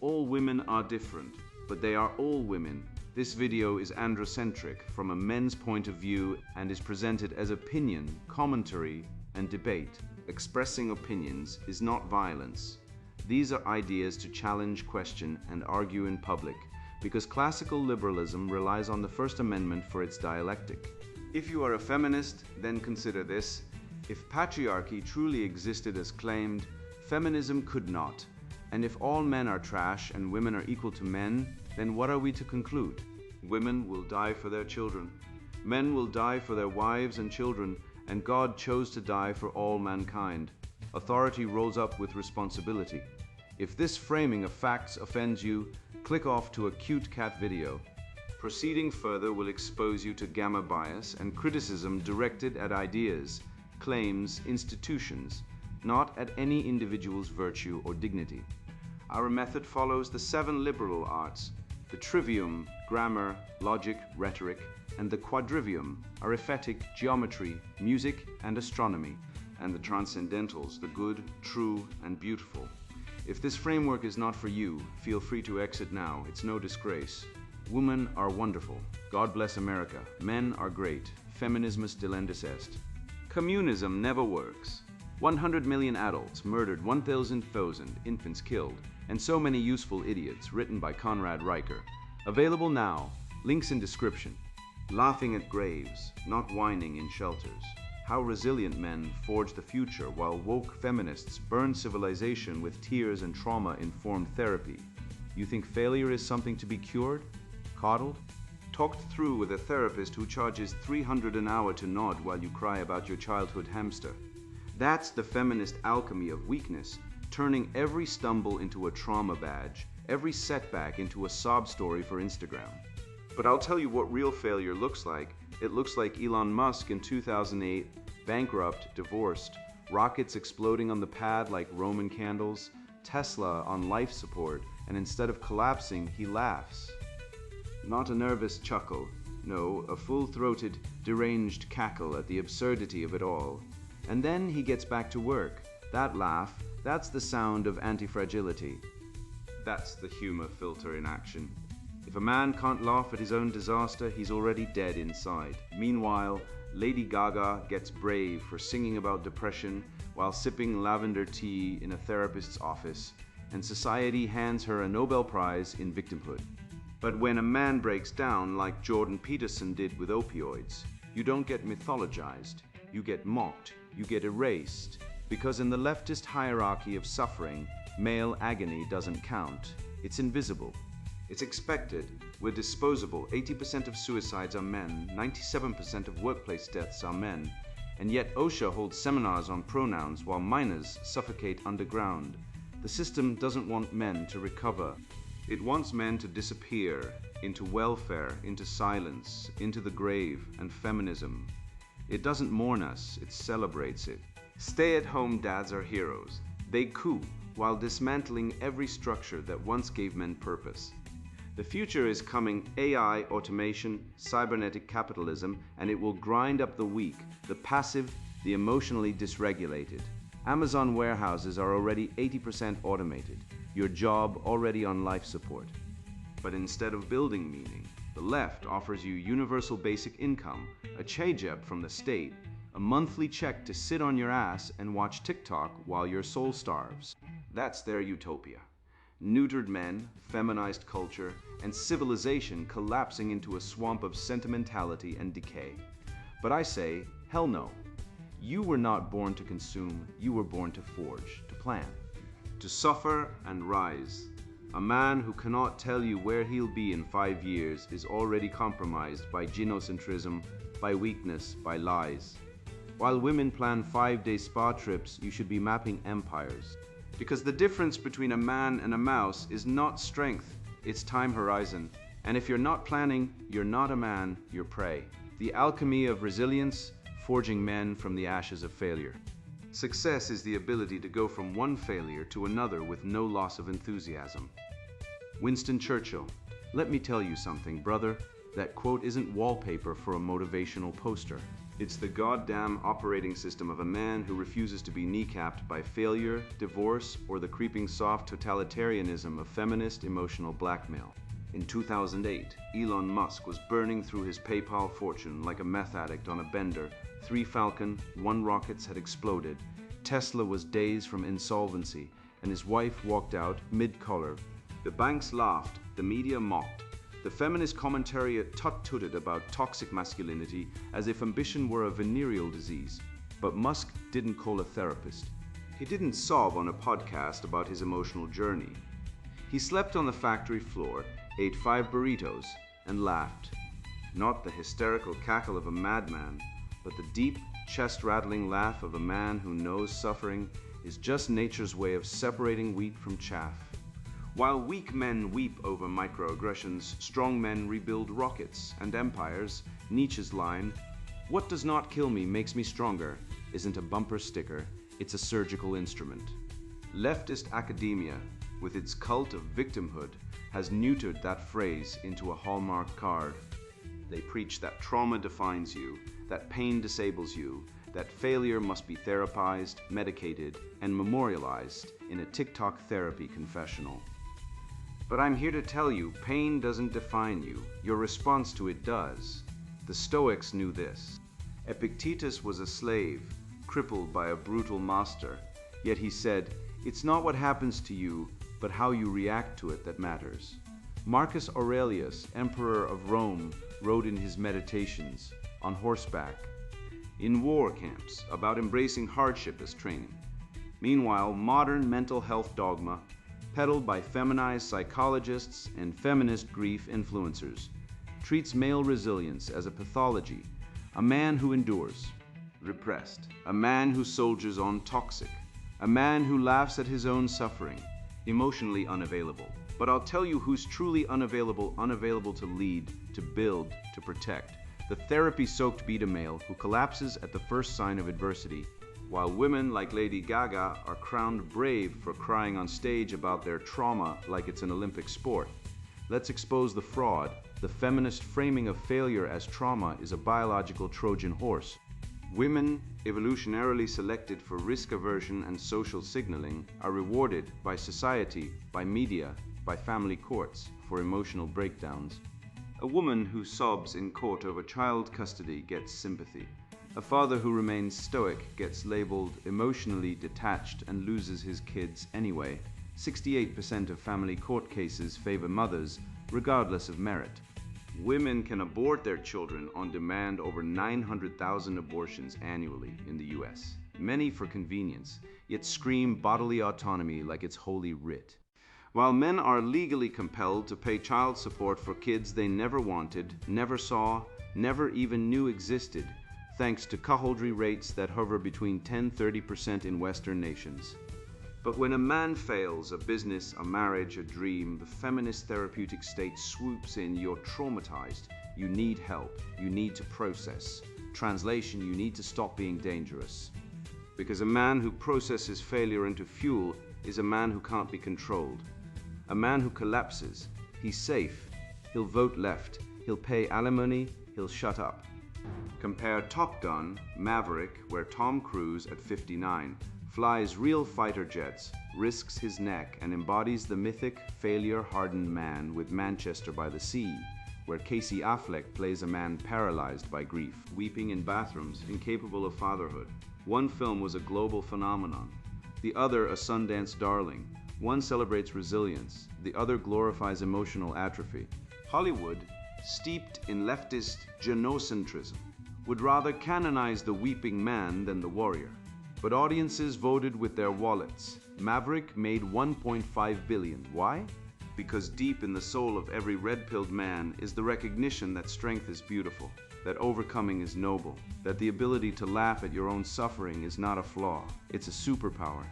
All women are different, but they are all women. This video is androcentric from a men's point of view and is presented as opinion, commentary, and debate. Expressing opinions is not violence. These are ideas to challenge, question, and argue in public, because classical liberalism relies on the First Amendment for its dialectic. If you are a feminist, then consider this. If patriarchy truly existed as claimed, feminism could not. And if all men are trash and women are equal to men, then what are we to conclude? Women will die for their children. Men will die for their wives and children, and God chose to die for all mankind. Authority rolls up with responsibility. If this framing of facts offends you, click off to a cute cat video. Proceeding further will expose you to gamma bias and criticism directed at ideas, claims, institutions, not at any individual's virtue or dignity. Our method follows the 7 liberal arts, the trivium, grammar, logic, rhetoric, and the quadrivium, arithmetic, geometry, music, and astronomy, and the transcendentals, the good, true, and beautiful. If this framework is not for you, feel free to exit now. It's no disgrace. Women are wonderful. God bless America. Men are great. Feminismus delendus est. Communism never works. 100 million adults murdered, 1,000 infants killed, and so many useful idiots, written by Conrad Riker. Available now. Links in description. Laughing at graves, not whining in shelters. How resilient men forge the future while woke feminists burn civilization with tears and trauma-informed therapy. You think failure is something to be cured? Coddled? Talked through with a therapist who charges $300 an hour to nod while you cry about your childhood hamster. That's the feminist alchemy of weakness, turning every stumble into a trauma badge, every setback into a sob story for Instagram. But I'll tell you what real failure looks like. It looks like Elon Musk in 2008, bankrupt, divorced, rockets exploding on the pad like Roman candles, Tesla on life support, and instead of collapsing, he laughs. Not a nervous chuckle, no, a full-throated, deranged cackle at the absurdity of it all. And then he gets back to work. That laugh, that's the sound of anti-fragility. That's the humor filter in action. If a man can't laugh at his own disaster, he's already dead inside. Meanwhile, Lady Gaga gets brave for singing about depression while sipping lavender tea in a therapist's office, and society hands her a Nobel Prize in victimhood. But when a man breaks down like Jordan Peterson did with opioids, you don't get mythologized, you get mocked, you get erased, because in the leftist hierarchy of suffering, male agony doesn't count. It's invisible. It's expected. We're disposable. 80% of suicides are men, 97% of workplace deaths are men, and yet OSHA holds seminars on pronouns while minors suffocate underground. The system doesn't want men to recover. It wants men to disappear, into welfare, into silence, into the grave, and feminism. It doesn't mourn us, it celebrates it. Stay-at-home dads are heroes. They coup while dismantling every structure that once gave men purpose. The future is coming: AI, automation, cybernetic capitalism, and it will grind up the weak, the passive, the emotionally dysregulated. Amazon warehouses are already 80% automated, your job already on life support. But instead of building meaning, the left offers you universal basic income, a chayjeb from the state, a monthly check to sit on your ass and watch TikTok while your soul starves. That's their utopia. Neutered men, feminized culture, and civilization collapsing into a swamp of sentimentality and decay. But I say, hell no. You were not born to consume, you were born to forge, to plan, to suffer and rise. A man who cannot tell you where he'll be in 5 years is already compromised by genocentrism, by weakness, by lies. While women plan 5-day spa trips, you should be mapping empires. Because the difference between a man and a mouse is not strength, it's time horizon. And if you're not planning, you're not a man, you're prey. The alchemy of resilience, forging men from the ashes of failure. Success is the ability to go from one failure to another with no loss of enthusiasm. Winston Churchill: let me tell you something, brother. That quote isn't wallpaper for a motivational poster. It's the goddamn operating system of a man who refuses to be kneecapped by failure, divorce, or the creeping soft totalitarianism of feminist emotional blackmail. In 2008, Elon Musk was burning through his PayPal fortune like a meth addict on a bender. 3 Falcon 1 rockets had exploded. Tesla was days from insolvency, and his wife walked out mid-color. The banks laughed, the media mocked. The feminist commentariat tut-tutted about toxic masculinity as if ambition were a venereal disease. But Musk didn't call a therapist. He didn't sob on a podcast about his emotional journey. He slept on the factory floor, ate 5 burritos, and laughed. Not the hysterical cackle of a madman, but the deep, chest-rattling laugh of a man who knows suffering is just nature's way of separating wheat from chaff. While weak men weep over microaggressions, strong men rebuild rockets and empires. Nietzsche's line, "What does not kill me makes me stronger," isn't a bumper sticker, it's a surgical instrument. Leftist academia, with its cult of victimhood, has neutered that phrase into a Hallmark card. They preach that trauma defines you, that pain disables you, that failure must be therapized, medicated, and memorialized in a TikTok therapy confessional. But I'm here to tell you, pain doesn't define you. Your response to it does. The Stoics knew this. Epictetus was a slave, crippled by a brutal master. Yet he said, "It's not what happens to you, but how you react to it that matters." Marcus Aurelius, emperor of Rome, wrote in his Meditations, on horseback, in war camps, about embracing hardship as training. Meanwhile, modern mental health dogma, peddled by feminized psychologists and feminist grief influencers, treats male resilience as a pathology, a man who endures, repressed, a man who soldiers on toxic, a man who laughs at his own suffering, emotionally unavailable. But I'll tell you who's truly unavailable to lead, to build, to protect. The therapy-soaked beta male who collapses at the first sign of adversity, while women like Lady Gaga are crowned brave for crying on stage about their trauma like it's an Olympic sport. Let's expose the fraud. The feminist framing of failure as trauma is a biological Trojan horse. Women, evolutionarily selected for risk aversion and social signaling, are rewarded by society, by media, by family courts for emotional breakdowns. A woman who sobs in court over child custody gets sympathy. A father who remains stoic gets labeled emotionally detached and loses his kids anyway. 68% of family court cases favor mothers, regardless of merit. Women can abort their children on demand, over 900,000 abortions annually in the US. Many for convenience, yet scream bodily autonomy like it's holy writ. While men are legally compelled to pay child support for kids they never wanted, never saw, never even knew existed, thanks to cuckoldry rates that hover between 10–30% in Western nations. But when a man fails a business, a marriage, a dream, the feminist therapeutic state swoops in. You're traumatized. You need help. You need to process. Translation, you need to stop being dangerous. Because a man who processes failure into fuel is a man who can't be controlled. A man who collapses, he's safe. He'll vote left. He'll pay alimony. He'll shut up. Compare Top Gun, Maverick, where Tom Cruise at 59 flies real fighter jets, risks his neck, and embodies the mythic, failure-hardened man, with Manchester by the Sea, where Casey Affleck plays a man paralyzed by grief, weeping in bathrooms, incapable of fatherhood. One film was a global phenomenon, the other a Sundance darling. One celebrates resilience, the other glorifies emotional atrophy. Hollywood, steeped in leftist genocentrism, would rather canonize the weeping man than the warrior. But audiences voted with their wallets. Maverick made $1.5 billion. Why? Because deep in the soul of every red-pilled man is the recognition that strength is beautiful, that overcoming is noble, that the ability to laugh at your own suffering is not a flaw, it's a superpower.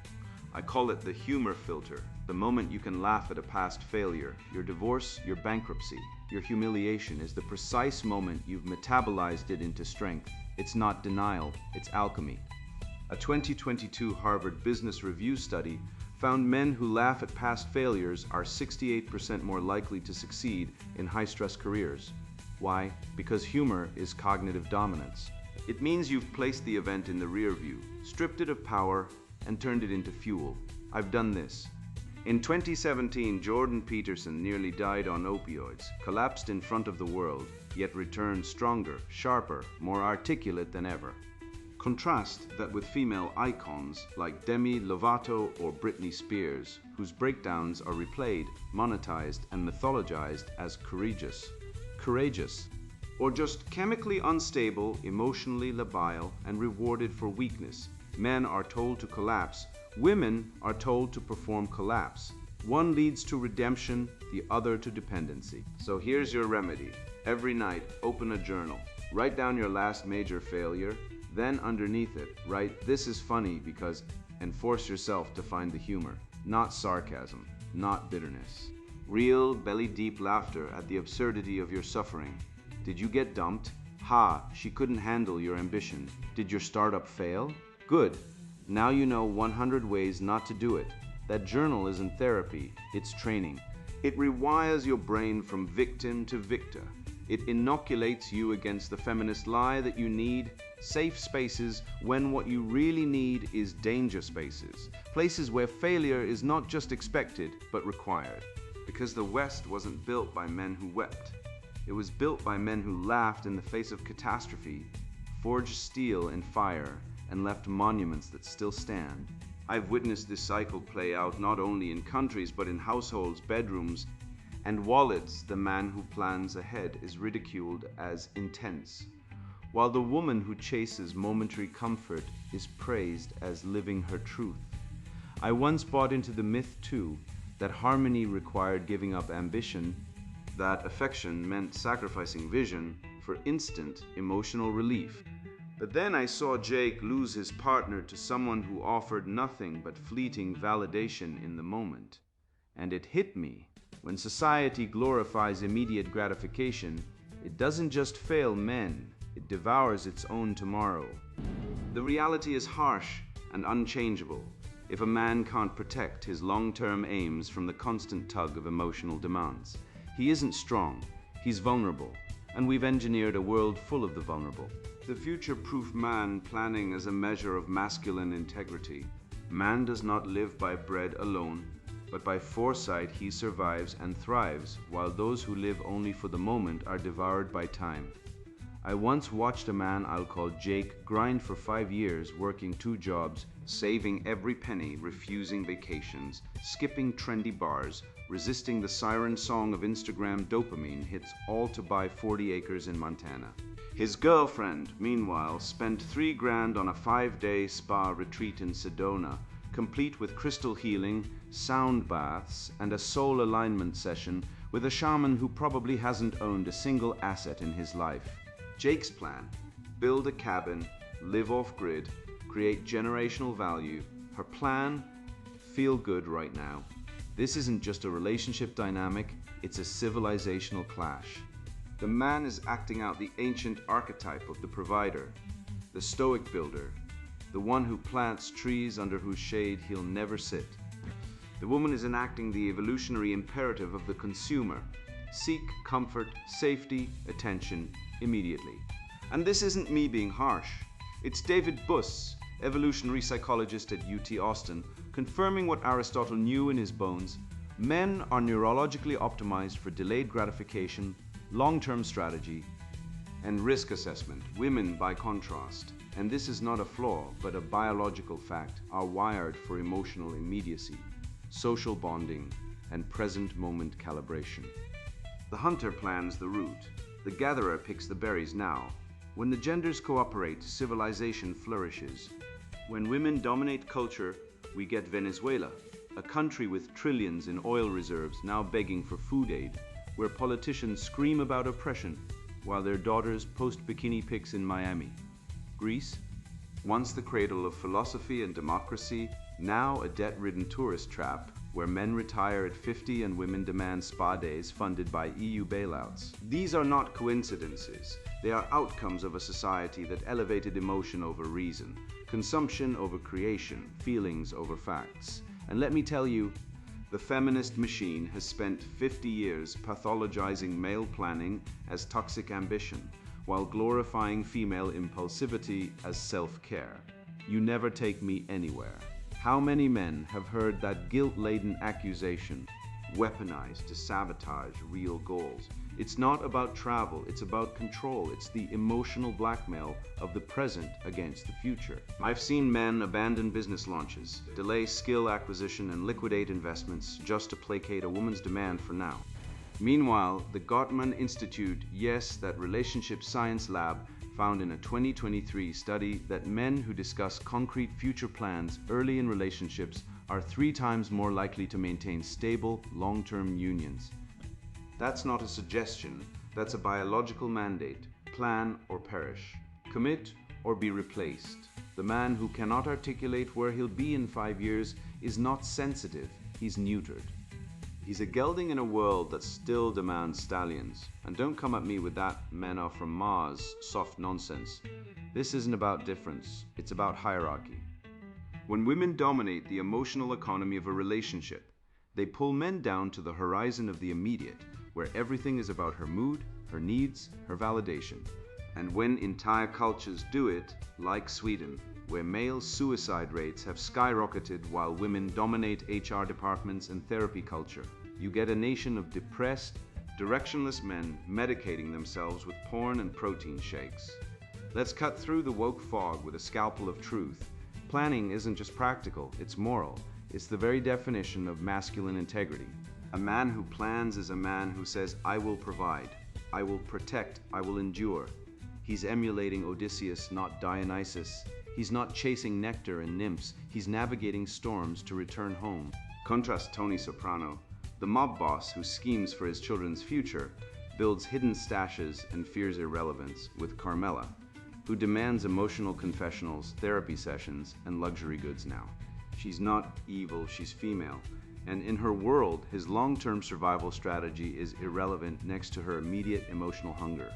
I call it the humor filter. The moment you can laugh at a past failure, your divorce, your bankruptcy, your humiliation, is the precise moment you've metabolized it into strength. It's not denial, it's alchemy. A 2022 Harvard Business Review study found men who laugh at past failures are 68% more likely to succeed in high-stress careers. Why? Because humor is cognitive dominance. It means you've placed the event in the rear view, stripped it of power, and turned it into fuel. I've done this. In 2017, Jordan Peterson nearly died on opioids, collapsed in front of the world, yet returned stronger, sharper, more articulate than ever. Contrast that with female icons like Demi Lovato or Britney Spears, whose breakdowns are replayed, monetized, and mythologized as courageous, or just chemically unstable, emotionally labile, and rewarded for weakness. Men are told to collapse. Women are told to perform collapse. One leads to redemption, the other to dependency. So here's your remedy. Every night, open a journal. Write down your last major failure. Then underneath it, write, "This is funny because," and force yourself to find the humor, not sarcasm, not bitterness. Real, belly-deep laughter at the absurdity of your suffering. Did you get dumped? Ha, she couldn't handle your ambition. Did your startup fail? Good. Now you know 100 ways not to do it. That journal isn't therapy, it's training. It rewires your brain from victim to victor. It inoculates you against the feminist lie that you need safe spaces when what you really need is danger spaces. Places where failure is not just expected, but required. Because the West wasn't built by men who wept. It was built by men who laughed in the face of catastrophe, forged steel in fire, and left monuments that still stand. I've witnessed this cycle play out not only in countries, but in households, bedrooms, and wallets. The man who plans ahead is ridiculed as intense, while the woman who chases momentary comfort is praised as living her truth. I once bought into the myth, too, that harmony required giving up ambition, that affection meant sacrificing vision for instant emotional relief. But then I saw Jake lose his partner to someone who offered nothing but fleeting validation in the moment. And it hit me. When society glorifies immediate gratification, it doesn't just fail men, it devours its own tomorrow. The reality is harsh and unchangeable. If a man can't protect his long-term aims from the constant tug of emotional demands, he isn't strong, he's vulnerable, and we've engineered a world full of the vulnerable. The future-proof man planning as a measure of masculine integrity. Man does not live by bread alone, but by foresight he survives and thrives, while those who live only for the moment are devoured by time. I once watched a man I'll call Jake grind for 5 years, working 2 jobs, saving every penny, refusing vacations, skipping trendy bars, resisting the siren song of Instagram dopamine hits, all to buy 40 acres in Montana. His girlfriend, meanwhile, spent $3,000 on a 5-day spa retreat in Sedona, complete with crystal healing, sound baths, and a soul alignment session with a shaman who probably hasn't owned a single asset in his life. Jake's plan: build a cabin, live off-grid, create generational value. Her plan: feel good right now. This isn't just a relationship dynamic, it's a civilizational clash. The man is acting out the ancient archetype of the provider, the stoic builder, the one who plants trees under whose shade he'll never sit. The woman is enacting the evolutionary imperative of the consumer: seek comfort, safety, attention, immediately. And this isn't me being harsh. It's David Buss, evolutionary psychologist at UT Austin, confirming what Aristotle knew in his bones. Men are neurologically optimized for delayed gratification, long-term strategy, and risk assessment. Women, by contrast, and this is not a flaw, but a biological fact, are wired for emotional immediacy, social bonding, and present moment calibration. The hunter plans the route. The gatherer picks the berries now. When the genders cooperate, civilization flourishes. When women dominate culture, we get Venezuela, a country with trillions in oil reserves now begging for food aid, where politicians scream about oppression while their daughters post bikini pics in Miami. Greece, once the cradle of philosophy and democracy, now a debt-ridden tourist trap where men retire at 50 and women demand spa days funded by EU bailouts. These are not coincidences. They are outcomes of a society that elevated emotion over reason, consumption over creation, feelings over facts. And let me tell you, the feminist machine has spent 50 years pathologizing male planning as toxic ambition, while glorifying female impulsivity as self-care. You never take me anywhere. How many men have heard that guilt-laden accusation weaponized to sabotage real goals? It's not about travel, it's about control. It's the emotional blackmail of the present against the future. I've seen men abandon business launches, delay skill acquisition, and liquidate investments just to placate a woman's demand for now. Meanwhile, the Gottman Institute, yes, that relationship science lab, found in a 2023 study that men who discuss concrete future plans early in relationships are 3 times more likely to maintain stable, long-term unions. That's not a suggestion, that's a biological mandate. Plan or perish. Commit or be replaced. The man who cannot articulate where he'll be in 5 years is not sensitive, he's neutered. He's a gelding in a world that still demands stallions. And don't come at me with that men are from Mars soft nonsense. This isn't about difference, it's about hierarchy. When women dominate the emotional economy of a relationship, they pull men down to the horizon of the immediate, where everything is about her mood, her needs, her validation. And when entire cultures do it, like Sweden, where male suicide rates have skyrocketed while women dominate HR departments and therapy culture, you get a nation of depressed, directionless men medicating themselves with porn and protein shakes. Let's cut through the woke fog with a scalpel of truth. Planning isn't just practical, it's moral. It's the very definition of masculine integrity. A man who plans is a man who says, I will provide, I will protect, I will endure. He's emulating Odysseus, not Dionysus. He's not chasing nectar and nymphs, he's navigating storms to return home. Contrast Tony Soprano, the mob boss who schemes for his children's future, builds hidden stashes and fears irrelevance, with Carmela, who demands emotional confessionals, therapy sessions, and luxury goods now. She's not evil, she's female. And in her world, his long-term survival strategy is irrelevant next to her immediate emotional hunger.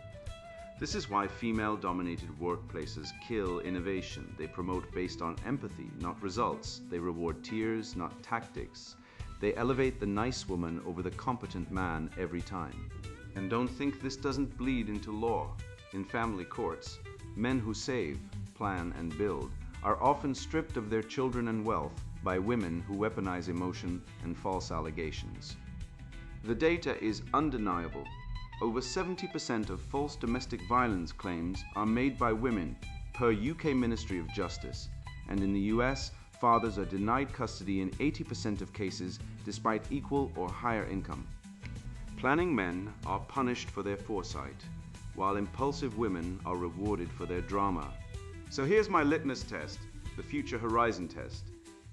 This is why female-dominated workplaces kill innovation. They promote based on empathy, not results. They reward tears, not tactics. They elevate the nice woman over the competent man every time. And don't think this doesn't bleed into law. In family courts, men who save, plan, and build are often stripped of their children and wealth by women who weaponize emotion and false allegations. The data is undeniable. Over 70% of false domestic violence claims are made by women per UK Ministry of Justice, and in the US, fathers are denied custody in 80% of cases despite equal or higher income. Planning men are punished for their foresight, while impulsive women are rewarded for their drama. So here's my litmus test, the future horizon test.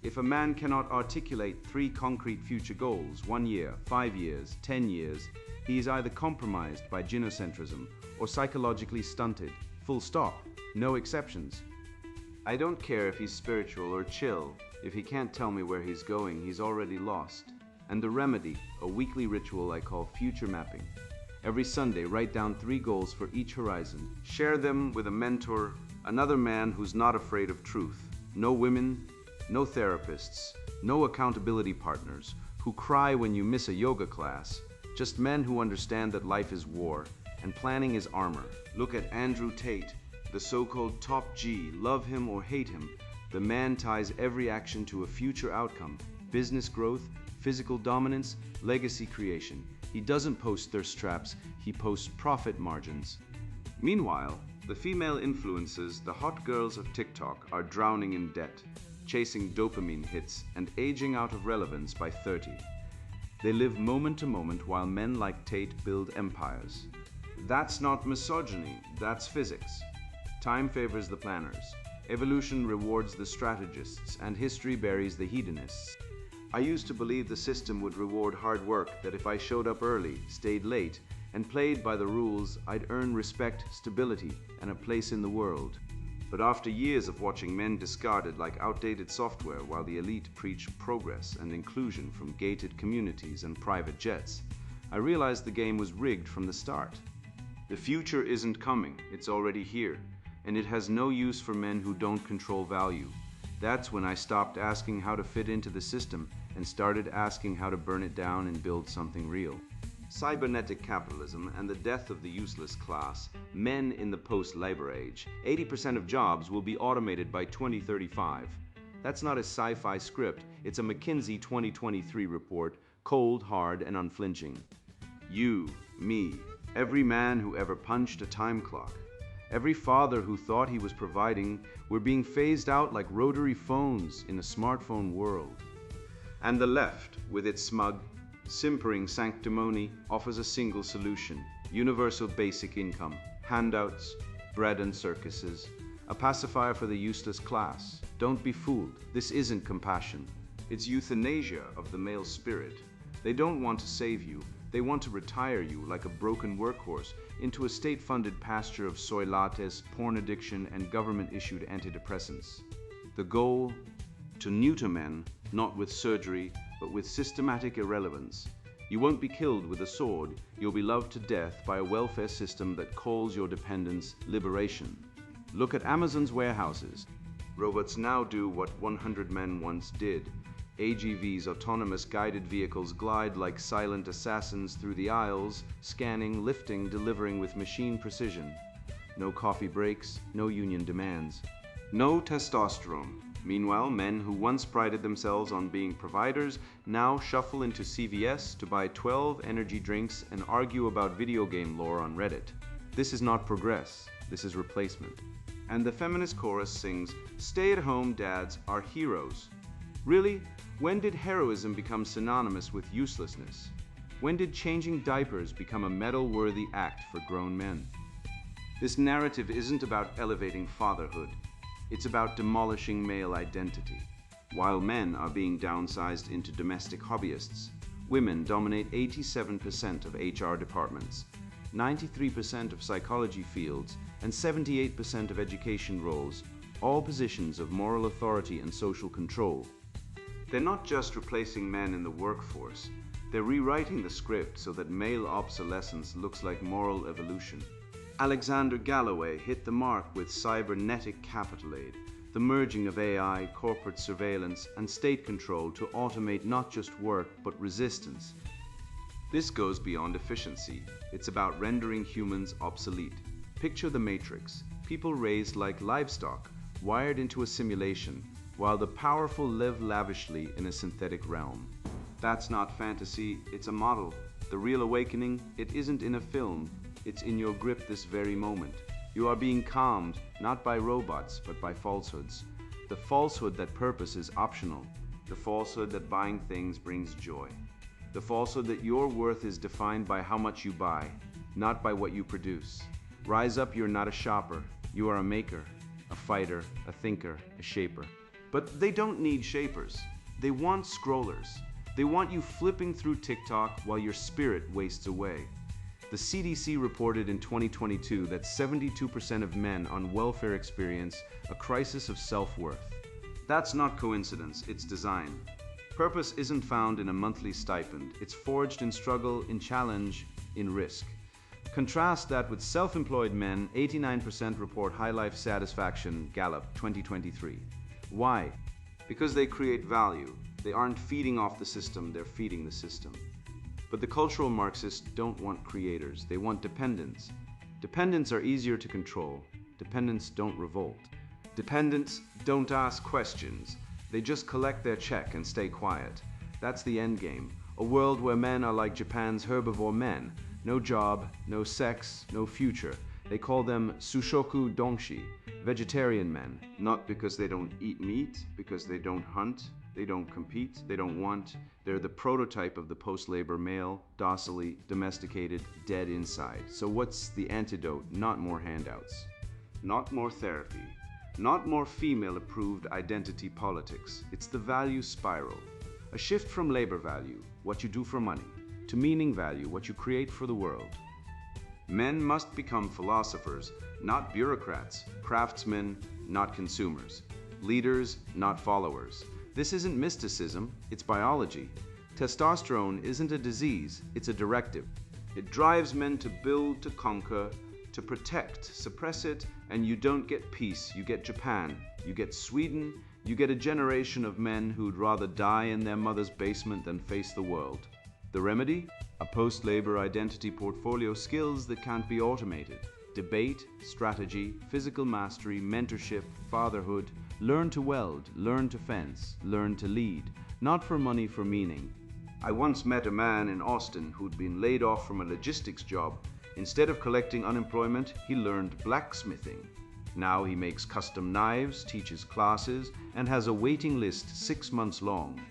If a man cannot articulate 3 concrete future goals, 1 year, 5 years, 10 years, he is either compromised by gynocentrism or psychologically stunted. Full stop. No exceptions. I don't care if he's spiritual or chill. If he can't tell me where he's going, he's already lost. And the remedy, a weekly ritual I call future mapping. Every Sunday, write down 3 goals for each horizon. Share them with a mentor, another man who's not afraid of truth. No women, no therapists, no accountability partners who cry when you miss a yoga class. Just men who understand that life is war and planning is armor. Look at Andrew Tate, the so-called top G. Love him or hate him, the man ties every action to a future outcome: business growth, physical dominance, legacy creation. He doesn't post thirst traps, he posts profit margins. Meanwhile, the female influencers, the hot girls of TikTok, are drowning in debt, chasing dopamine hits, and aging out of relevance by 30. They live moment to moment while men like Tate build empires. That's not misogyny, that's physics. Time favors the planners. Evolution rewards the strategists, and history buries the hedonists. I used to believe the system would reward hard work, that if I showed up early, stayed late, and played by the rules, I'd earn respect, stability, and a place in the world. But after years of watching men discarded like outdated software while the elite preach progress and inclusion from gated communities and private jets, I realized the game was rigged from the start. The future isn't coming, it's already here, and it has no use for men who don't control value. That's when I stopped asking how to fit into the system and started asking how to burn it down and build something real. Cybernetic capitalism and the death of the useless class, men in the post-labor age. 80% of jobs will be automated by 2035. That's not a sci-fi script, it's a McKinsey 2023 report, cold, hard, and unflinching. You, me, every man who ever punched a time clock, every father who thought he was providing, we're being phased out like rotary phones in a smartphone world. And the left, with its smug, simpering sanctimony, offers a single solution: universal basic income, handouts, bread and circuses, a pacifier for the useless class. Don't be fooled. This isn't compassion. It's euthanasia of the male spirit. They don't want to save you. They want to retire you like a broken workhorse into a state-funded pasture of soy lattes, porn addiction, and government-issued antidepressants. The goal? To neuter men, not with surgery, but with systematic irrelevance. You won't be killed with a sword. You'll be loved to death by a welfare system that calls your dependence liberation. Look at Amazon's warehouses. Robots now do what 100 men once did. AGVs, autonomous guided vehicles, glide like silent assassins through the aisles, scanning, lifting, delivering with machine precision. No coffee breaks, no union demands. No testosterone. Meanwhile, men who once prided themselves on being providers now shuffle into CVS to buy 12 energy drinks and argue about video game lore on Reddit. This is not progress, this is replacement. And the feminist chorus sings, "Stay-at-home dads are heroes." Really? When did heroism become synonymous with uselessness? When did changing diapers become a medal-worthy act for grown men? This narrative isn't about elevating fatherhood. It's about demolishing male identity. While men are being downsized into domestic hobbyists, women dominate 87% of HR departments, 93% of psychology fields, and 78% of education roles, all positions of moral authority and social control. They're not just replacing men in the workforce, they're rewriting the script so that male obsolescence looks like moral evolution. Alexander Galloway hit the mark with cybernetic capital aid, the merging of AI, corporate surveillance, and state control to automate not just work, but resistance. This goes beyond efficiency. It's about rendering humans obsolete. Picture the Matrix, people raised like livestock, wired into a simulation, while the powerful live lavishly in a synthetic realm. That's not fantasy, it's a model. The real awakening, it isn't in a film, it's in your grip this very moment. You are being calmed, not by robots, but by falsehoods. The falsehood that purpose is optional. The falsehood that buying things brings joy. The falsehood that your worth is defined by how much you buy, not by what you produce. Rise up, you're not a shopper. You are a maker, a fighter, a thinker, a shaper. But they don't need shapers. They want scrollers. They want you flipping through TikTok while your spirit wastes away. The CDC reported in 2022 that 72% of men on welfare experience a crisis of self-worth. That's not coincidence, it's design. Purpose isn't found in a monthly stipend. It's forged in struggle, in challenge, in risk. Contrast that with self-employed men. 89% report high life satisfaction, Gallup 2023. Why? Because they create value. They aren't feeding off the system, they're feeding the system. But the cultural Marxists don't want creators, they want dependents. Dependents are easier to control. Dependents don't revolt. Dependents don't ask questions. They just collect their check and stay quiet. That's the end game. A world where men are like Japan's herbivore men. No job, no sex, no future. They call them Sushoku Donshi, vegetarian men. Not because they don't eat meat, because they don't hunt, they don't compete, they don't want. They're the prototype of the post-labor male, docilely domesticated, dead inside. So what's the antidote? Not more handouts. Not more therapy. Not more female-approved identity politics. It's the value spiral. A shift from labor value, what you do for money, to meaning value, what you create for the world. Men must become philosophers, not bureaucrats, craftsmen, not consumers, leaders, not followers. This isn't mysticism, it's biology. Testosterone isn't a disease, it's a directive. It drives men to build, to conquer, to protect. Suppress it, and you don't get peace, you get Japan, you get Sweden, you get a generation of men who'd rather die in their mother's basement than face the world. The remedy? A post-labor identity portfolio: skills that can't be automated. Debate, strategy, physical mastery, mentorship, fatherhood. Learn to weld, learn to fence, learn to lead. Not for money, for meaning. I once met a man in Austin who'd been laid off from a logistics job. Instead of collecting unemployment, he learned blacksmithing. Now he makes custom knives, teaches classes, and has a waiting list 6 months long.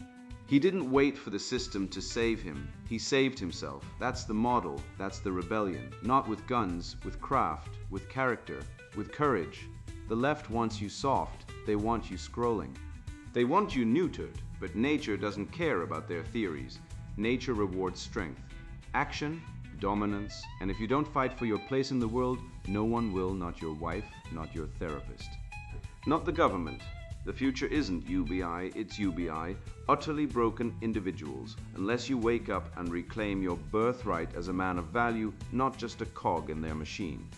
He didn't wait for the system to save him. He saved himself. That's the model. That's the rebellion. Not with guns, with craft, with character, with courage. The left wants you soft. They want you scrolling. They want you neutered, but nature doesn't care about their theories. Nature rewards strength, action, dominance, and if you don't fight for your place in the world, no one will, not your wife, not your therapist. Not the government. The future isn't UBI, it's UBI, utterly broken individuals, unless you wake up and reclaim your birthright as a man of value, not just a cog in their machine.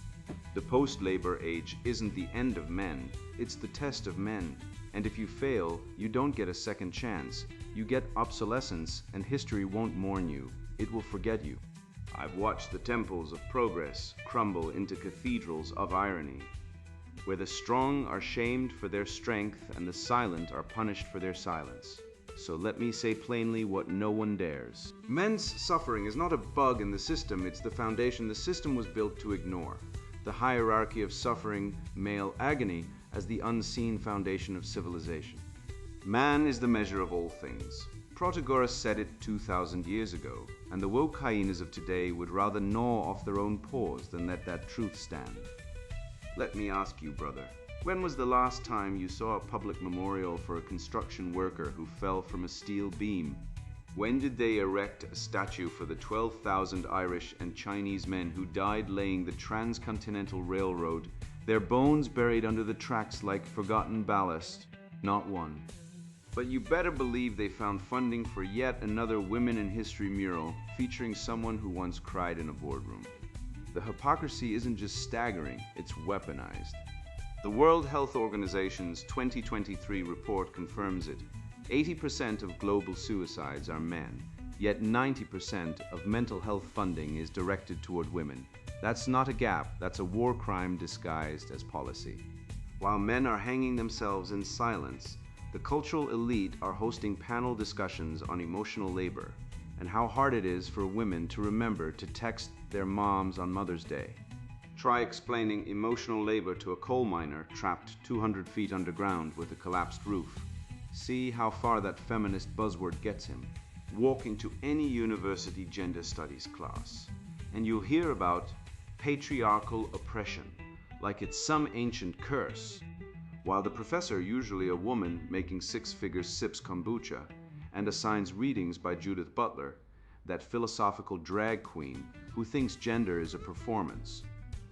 The post-labor age isn't the end of men, it's the test of men. And if you fail, you don't get a second chance. You get obsolescence, and history won't mourn you. It will forget you. I've watched the temples of progress crumble into cathedrals of irony, where the strong are shamed for their strength and the silent are punished for their silence. So let me say plainly what no one dares. Men's suffering is not a bug in the system, it's the foundation the system was built to ignore. The hierarchy of suffering, male agony, as the unseen foundation of civilization. Man is the measure of all things. Protagoras said it 2,000 years ago, and the woke hyenas of today would rather gnaw off their own paws than let that truth stand. Let me ask you, brother, when was the last time you saw a public memorial for a construction worker who fell from a steel beam? When did they erect a statue for the 12,000 Irish and Chinese men who died laying the transcontinental railroad, their bones buried under the tracks like forgotten ballast? Not one. But you better believe they found funding for yet another Women in History mural featuring someone who once cried in a boardroom. The hypocrisy isn't just staggering, it's weaponized. The World Health Organization's 2023 report confirms it. 80% of global suicides are men, yet 90% of mental health funding is directed toward women. That's not a gap, that's a war crime disguised as policy. While men are hanging themselves in silence, the cultural elite are hosting panel discussions on emotional labor and how hard it is for women to remember to text their moms on Mother's Day. Try explaining emotional labor to a coal miner trapped 200 feet underground with a collapsed roof. See how far that feminist buzzword gets him. Walk into any university gender studies class, and you'll hear about patriarchal oppression, like it's some ancient curse, while the professor, usually a woman making 6 figures, sips kombucha and assigns readings by Judith Butler, that philosophical drag queen who thinks gender is a performance.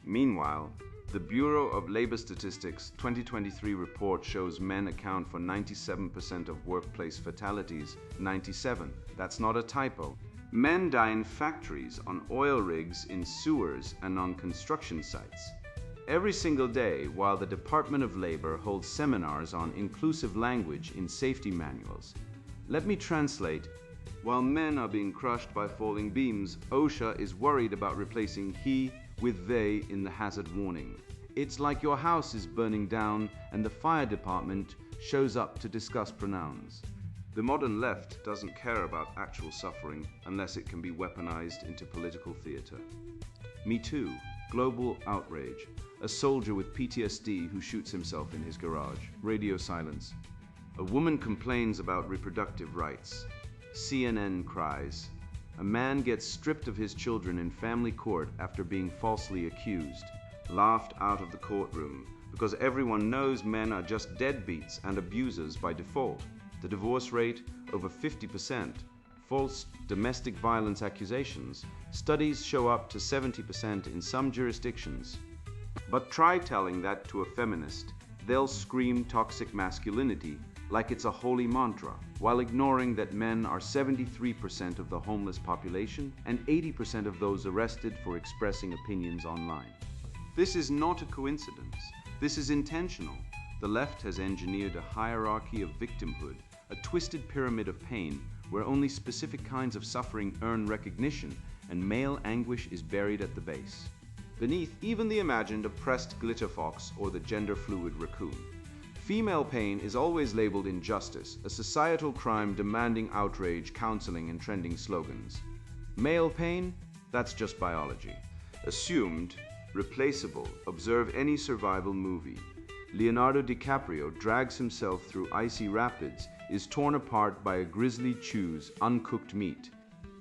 Meanwhile, the Bureau of Labor Statistics 2023 report shows men account for 97% of workplace fatalities. 97. That's not a typo. Men die in factories, on oil rigs, in sewers, and on construction sites. Every single day, while the Department of Labor holds seminars on inclusive language in safety manuals. Let me translate. While men are being crushed by falling beams, OSHA is worried about replacing he with they in the hazard warning. It's like your house is burning down and the fire department shows up to discuss pronouns. The modern left doesn't care about actual suffering unless it can be weaponized into political theater. Me Too, global outrage. A soldier with PTSD who shoots himself in his garage. Radio silence. A woman complains about reproductive rights. CNN cries. A man gets stripped of his children in family court after being falsely accused. Laughed out of the courtroom because everyone knows men are just deadbeats and abusers by default. The divorce rate over 50%. False domestic violence accusations. Studies show up to 70% in some jurisdictions. But try telling that to a feminist. They'll scream toxic masculinity like it's a holy mantra, while ignoring that men are 73% of the homeless population and 80% of those arrested for expressing opinions online. This is not a coincidence. This is intentional. The left has engineered a hierarchy of victimhood, a twisted pyramid of pain, where only specific kinds of suffering earn recognition and male anguish is buried at the base, beneath even the imagined oppressed glitter fox or the gender-fluid raccoon. Female pain is always labeled injustice, a societal crime demanding outrage, counseling, and trending slogans. Male pain? That's just biology. Assumed, replaceable. Observe any survival movie. Leonardo DiCaprio drags himself through icy rapids, is torn apart by a grizzly chew's uncooked meat,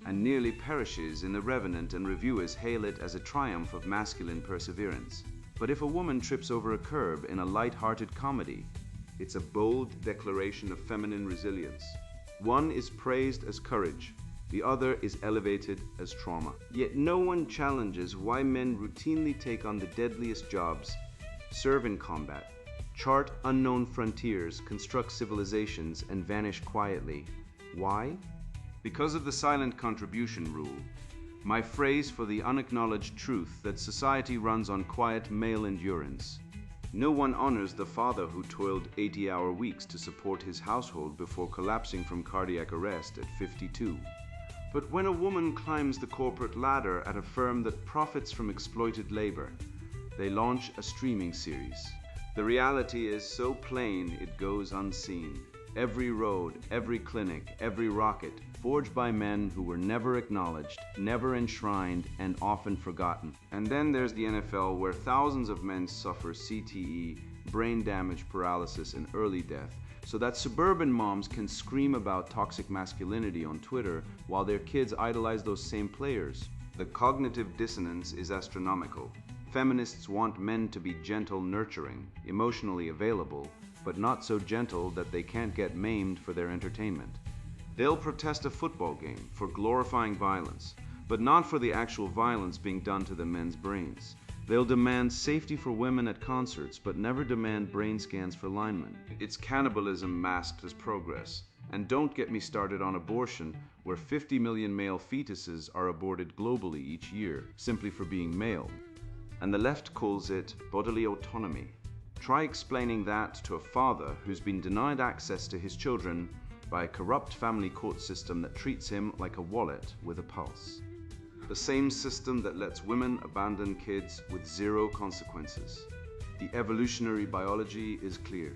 and nearly perishes in The Revenant, and reviewers hail it as a triumph of masculine perseverance. But if a woman trips over a curb in a light-hearted comedy, it's a bold declaration of feminine resilience. One is praised as courage, the other is elevated as trauma. Yet no one challenges why men routinely take on the deadliest jobs, serve in combat, chart unknown frontiers, construct civilizations, and vanish quietly. Why? Because of the silent contribution rule. My phrase for the unacknowledged truth that society runs on quiet male endurance. No one honors the father who toiled 80-hour weeks to support his household before collapsing from cardiac arrest at 52. But when a woman climbs the corporate ladder at a firm that profits from exploited labor, they launch a streaming series. The reality is so plain it goes unseen. Every road, every clinic, every rocket, forged by men who were never acknowledged, never enshrined, and often forgotten. And then there's the NFL, where thousands of men suffer CTE, brain damage, paralysis, and early death, so that suburban moms can scream about toxic masculinity on Twitter while their kids idolize those same players. The cognitive dissonance is astronomical. Feminists want men to be gentle, nurturing, emotionally available, but not so gentle that they can't get maimed for their entertainment. They'll protest a football game for glorifying violence, but not for the actual violence being done to the men's brains. They'll demand safety for women at concerts, but never demand brain scans for linemen. It's cannibalism masked as progress. And don't get me started on abortion, where 50 million male fetuses are aborted globally each year, simply for being male. And the left calls it bodily autonomy. Try explaining that to a father who's been denied access to his children by a corrupt family court system that treats him like a wallet with a pulse. The same system that lets women abandon kids with zero consequences. The evolutionary biology is clear.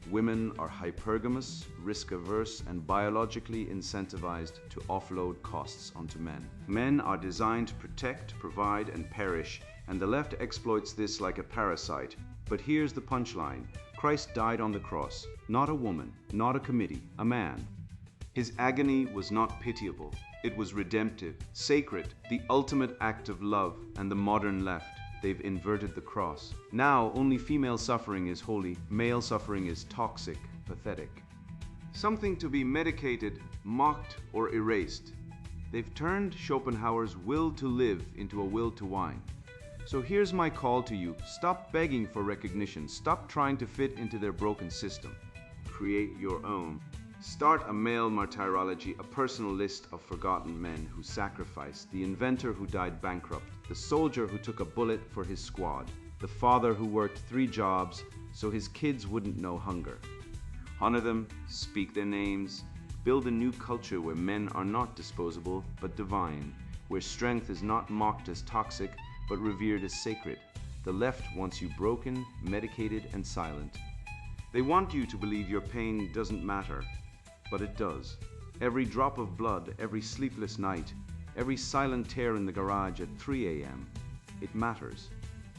Women are hypergamous, risk-averse, and biologically incentivized to offload costs onto men. Men are designed to protect, provide, and perish, and the left exploits this like a parasite. But here's the punchline. Christ died on the cross, not a woman, not a committee, a man. His agony was not pitiable. It was redemptive, sacred, the ultimate act of love. And the modern left, they've inverted the cross. Now only female suffering is holy, male suffering is toxic, pathetic. Something to be medicated, mocked, or erased. They've turned Schopenhauer's will to live into a will to whine. So here's my call to you. Stop begging for recognition. Stop trying to fit into their broken system. Create your own. Start a male martyrology, a personal list of forgotten men who sacrificed, the inventor who died bankrupt, the soldier who took a bullet for his squad, the father who worked 3 jobs so his kids wouldn't know hunger. Honor them, speak their names, build a new culture where men are not disposable but divine, where strength is not mocked as toxic but revered as sacred. The left wants you broken, medicated, and silent. They want you to believe your pain doesn't matter, but it does. Every drop of blood, every sleepless night, every silent tear in the garage at 3 a.m., it matters.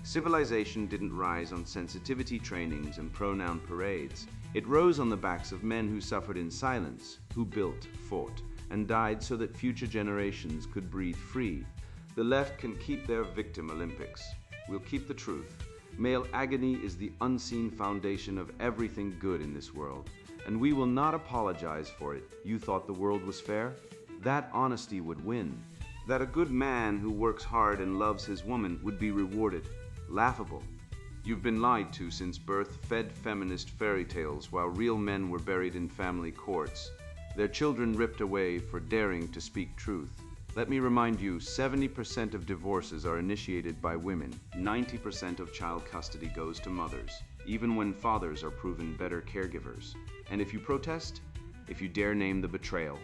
Civilization didn't rise on sensitivity trainings and pronoun parades. It rose on the backs of men who suffered in silence, who built, fought, and died so that future generations could breathe free. The left can keep their victim Olympics. We'll keep the truth. Male agony is the unseen foundation of everything good in this world, and we will not apologize for it. You thought the world was fair? That honesty would win. That a good man who works hard and loves his woman would be rewarded. Laughable. You've been lied to since birth, fed feminist fairy tales while real men were buried in family courts, their children ripped away for daring to speak truth. Let me remind you, 70% of divorces are initiated by women. 90% of child custody goes to mothers, even when fathers are proven better caregivers. And if you protest, if you dare name the betrayal,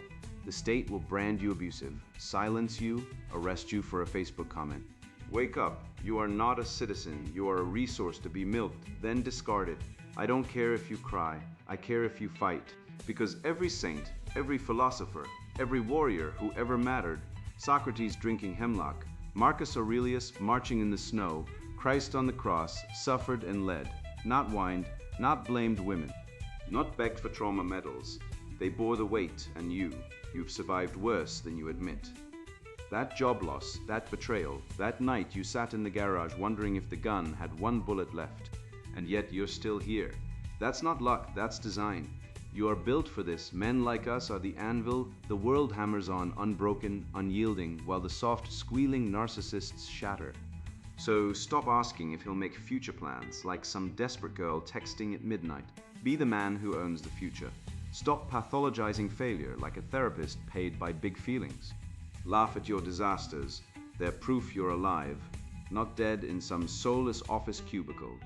The state will brand you abusive, silence you, arrest you for a Facebook comment. Wake up. You are not a citizen. You are a resource to be milked, then discarded. I don't care if you cry. I care if you fight. Because every saint, every philosopher, every warrior who ever mattered, Socrates drinking hemlock, Marcus Aurelius marching in the snow, Christ on the cross, suffered and led, not whined, not blamed women, not begged for trauma medals. They bore the weight, and you've survived worse than you admit. That job loss, that betrayal, that night you sat in the garage wondering if the gun had one bullet left, and yet you're still here. That's not luck, that's design. You are built for this. Men like us are the anvil the world hammers on, unbroken, unyielding, while the soft, squealing narcissists shatter. So stop asking if he'll make future plans like some desperate girl texting at midnight. Be the man who owns the future. Stop pathologizing failure like a therapist paid by big feelings. Laugh at your disasters. They're proof you're alive, not dead in some soulless office cubicle.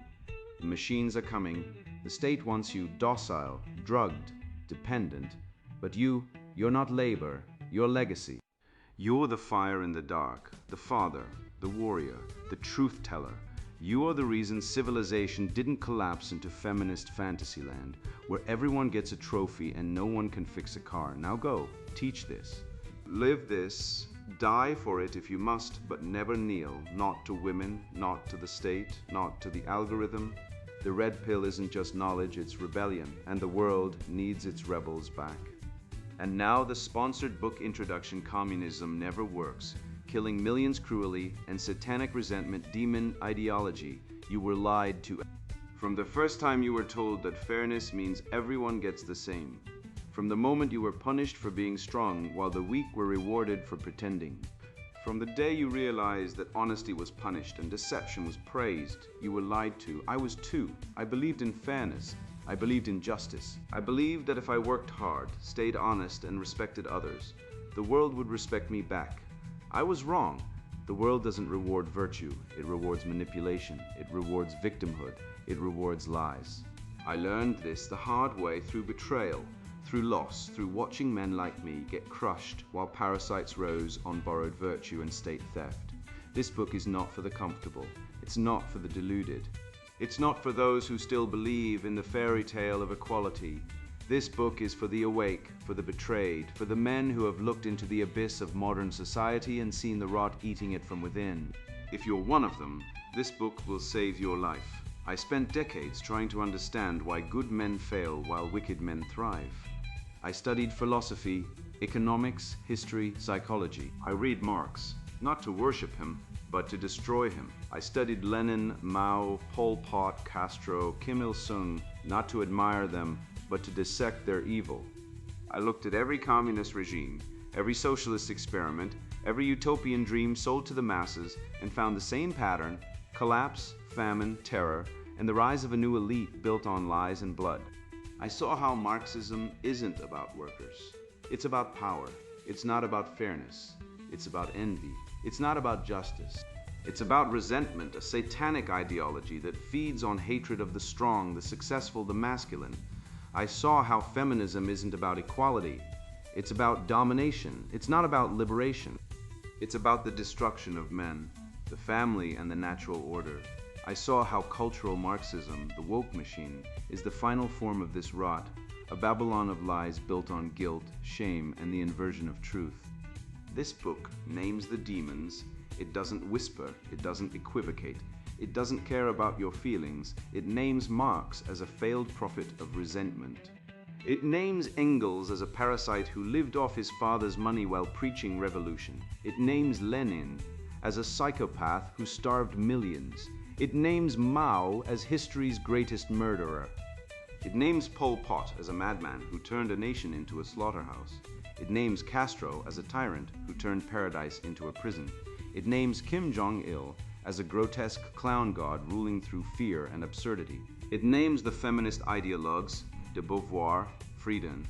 The machines are coming. The state wants you docile, drugged, dependent. But you're not labor, you're legacy. You're the fire in the dark, the father, the warrior, the truth teller. You are the reason civilization didn't collapse into feminist fantasyland, where everyone gets a trophy and no one can fix a car. Now go, teach this. Live this, die for it if you must, but never kneel, not to women, not to the state, not to the algorithm. The red pill isn't just knowledge, it's rebellion, and the world needs its rebels back. And now the sponsored book introduction, Communism Never Works, killing millions cruelly, and satanic resentment, demon ideology. You were lied to. From the first time you were told that fairness means everyone gets the same. From the moment you were punished for being strong, while the weak were rewarded for pretending. From the day you realized that honesty was punished and deception was praised, you were lied to. I was too. I believed in fairness. I believed in justice. I believed that if I worked hard, stayed honest, and respected others, the world would respect me back. I was wrong. The world doesn't reward virtue. It rewards manipulation. It rewards victimhood. It rewards lies. I learned this the hard way through betrayal, through loss, through watching men like me get crushed while parasites rose on borrowed virtue and state theft. This book is not for the comfortable. It's not for the deluded. It's not for those who still believe in the fairy tale of equality. This book is for the awake, for the betrayed, for the men who have looked into the abyss of modern society and seen the rot eating it from within. If you're one of them, this book will save your life. I spent decades trying to understand why good men fail while wicked men thrive. I studied philosophy, economics, history, psychology. I read Marx, not to worship him, but to destroy him. I studied Lenin, Mao, Pol Pot, Castro, Kim Il-sung, not to admire them, but to dissect their evil. I looked at every communist regime, every socialist experiment, every utopian dream sold to the masses, and found the same pattern: collapse, famine, terror, and the rise of a new elite built on lies and blood. I saw how Marxism isn't about workers. It's about power. It's not about fairness. It's about envy. It's not about justice. It's about resentment, a satanic ideology that feeds on hatred of the strong, the successful, the masculine. I saw how feminism isn't about equality. It's about domination. It's not about liberation. It's about the destruction of men, the family, and the natural order. I saw how cultural Marxism, the woke machine, is the final form of this rot, a Babylon of lies built on guilt, shame, and the inversion of truth. This book names the demons. It doesn't whisper. It doesn't equivocate. It doesn't care about your feelings. It names Marx as a failed prophet of resentment. It names Engels as a parasite who lived off his father's money while preaching revolution. It names Lenin as a psychopath who starved millions. It names Mao as history's greatest murderer. It names Pol Pot as a madman who turned a nation into a slaughterhouse. It names Castro as a tyrant who turned paradise into a prison. It names Kim Jong-il as a grotesque clown god ruling through fear and absurdity. It names the feminist ideologues, de Beauvoir, Friedan,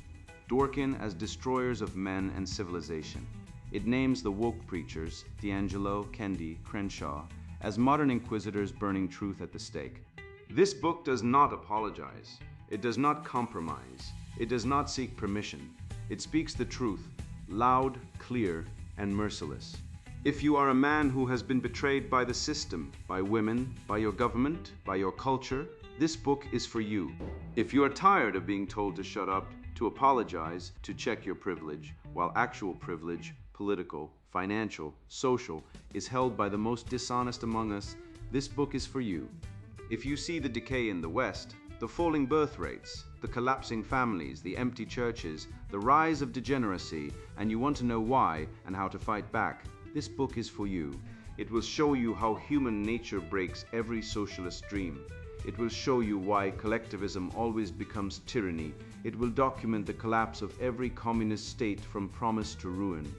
Dworkin, as destroyers of men and civilization. It names the woke preachers, D'Angelo, Kendi, Crenshaw, as modern inquisitors burning truth at the stake. This book does not apologize. It does not compromise. It does not seek permission. It speaks the truth, loud, clear, and merciless. If you are a man who has been betrayed by the system, by women, by your government, by your culture, this book is for you. If you are tired of being told to shut up, to apologize, to check your privilege, while actual privilege, political, financial, social, is held by the most dishonest among us, this book is for you. If you see the decay in the West, the falling birth rates, the collapsing families, the empty churches, the rise of degeneracy, and you want to know why and how to fight back, this book is for you. It will show you how human nature breaks every socialist dream. It will show you why collectivism always becomes tyranny. It will document the collapse of every communist state from promise to ruin.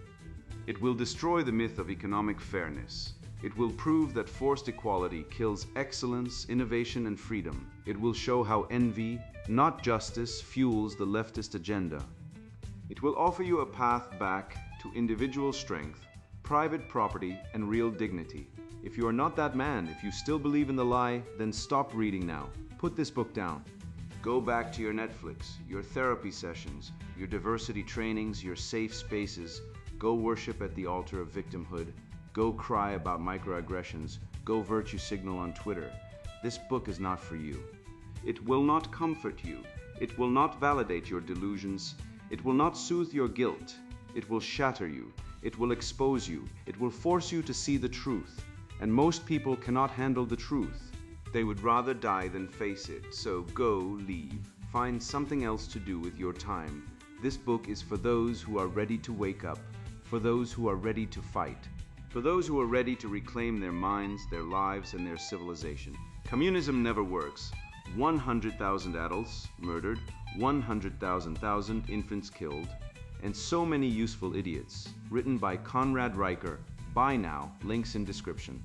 It will destroy the myth of economic fairness. It will prove that forced equality kills excellence, innovation, and freedom. It will show how envy, not justice, fuels the leftist agenda. It will offer you a path back to individual strength, private property, and real dignity. If you are not that man, if you still believe in the lie, then stop reading now. Put this book down. Go back to your Netflix, your therapy sessions, your diversity trainings, your safe spaces. Go worship at the altar of victimhood. Go cry about microaggressions. Go virtue signal on Twitter. This book is not for you. It will not comfort you. It will not validate your delusions. It will not soothe your guilt. It will shatter you. It will expose you. It will force you to see the truth. And most people cannot handle the truth. They would rather die than face it. So go, leave. Find something else to do with your time. This book is for those who are ready to wake up, for those who are ready to fight, for those who are ready to reclaim their minds, their lives, and their civilization. Communism never works. 100,000 adults murdered, 100,000 infants killed, and so many useful idiots. Written by Conrad Riker. Buy now. Links in description.